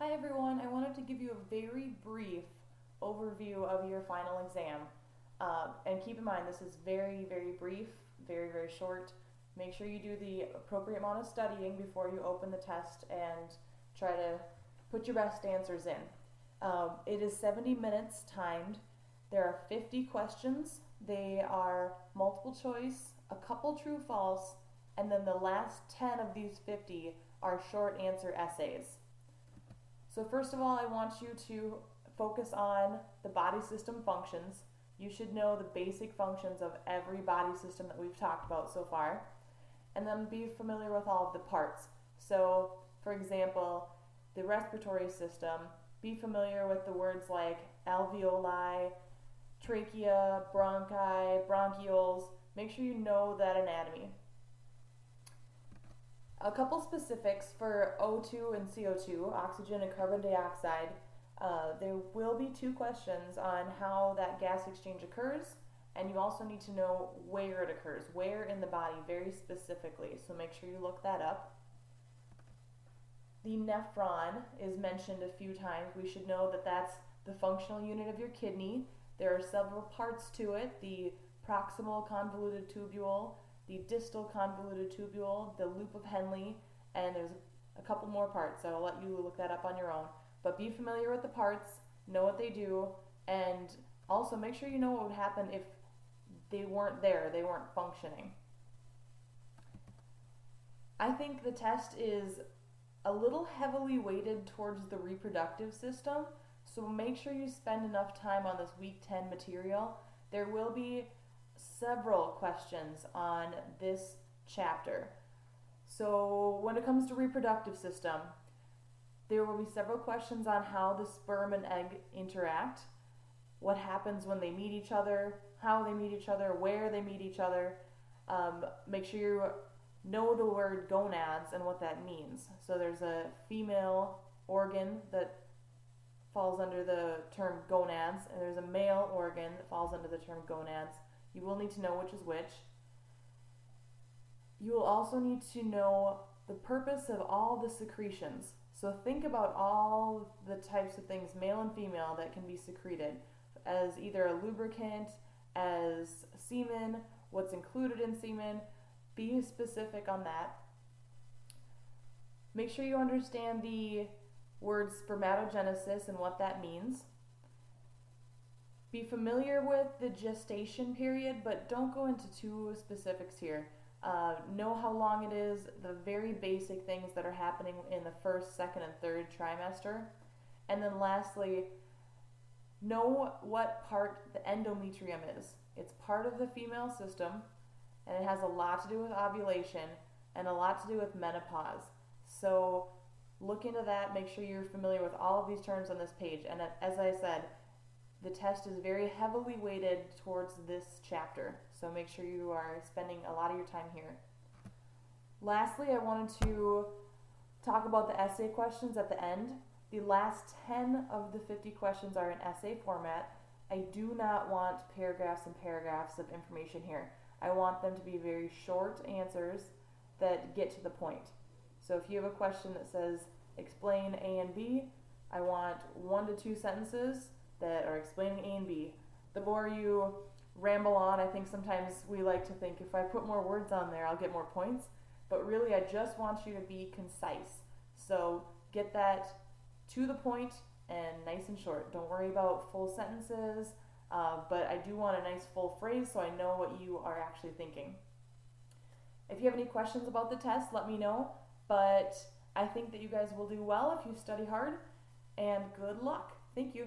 Hi everyone, I wanted to give you a very brief overview of your final exam. And keep in mind, this is very, very brief, very, very short. Make sure you do the appropriate amount of studying before you open the test and try to put your best answers in. It is 70 minutes timed. There are 50 questions. They are multiple choice, a couple true false, and then the last 10 of these 50 are short answer essays. So first of all, I want you to focus on the body system functions. You should know the basic functions of every body system that we've talked about so far, and then be familiar with all of the parts. So, for example, the respiratory system, be familiar with the words like alveoli, trachea, bronchi, bronchioles. Make sure you know that anatomy. A couple specifics for O2 and CO2, oxygen and carbon dioxide. There will be 2 questions on how that gas exchange occurs, and you also need to know where it occurs, where in the body very specifically, so make sure you look that up. The nephron is mentioned a few times. We should know that that's the functional unit of your kidney. There are several parts to it: the proximal convoluted tubule, the distal convoluted tubule, the loop of Henle, and there's a couple more parts, so I'll let you look that up on your own. But be familiar with the parts, know what they do, and also make sure you know what would happen if they weren't there, they weren't functioning. I think the test is a little heavily weighted towards the reproductive system, so make sure you spend enough time on this week 10 material. There will be several questions on this chapter. So when it comes to reproductive system, there will be several questions on how the sperm and egg interact, what happens when they meet each other, how they meet each other, where they meet each other. Make sure you know the word gonads and what that means. So there's a female organ that falls under the term gonads, and there's a male organ that falls under the term gonads. You will need to know which is which. You will also need to know the purpose of all the secretions. So think about all the types of things, male and female, that can be secreted as either a lubricant, as semen, what's included in semen. Be specific on that. Make sure you understand the word spermatogenesis and what that means. Be familiar with the gestation period, but don't go into too specifics here. Know how long it is, the very basic things that are happening in the first, second, and third trimester. And then lastly, know what part the endometrium is. It's part of the female system, and it has a lot to do with ovulation and a lot to do with menopause. So look into that, make sure you're familiar with all of these terms on this page. And as I said, the test is very heavily weighted towards this chapter, so make sure you are spending a lot of your time here. Lastly, I wanted to talk about the essay questions at the end. The last 10 of the 50 questions are in essay format. I do not want paragraphs and paragraphs of information here. I want them to be very short answers that get to the point. So if you have a question that says, explain A and B, I want 1 to 2 sentences that are explaining A and B. The more you ramble on, I think sometimes we like to think if I put more words on there, I'll get more points. But really, I just want you to be concise. So get that to the point and nice and short. Don't worry about full sentences, but I do want a nice full phrase so I know what you are actually thinking. If you have any questions about the test, let me know. But I think that you guys will do well if you study hard, and good luck. Thank you.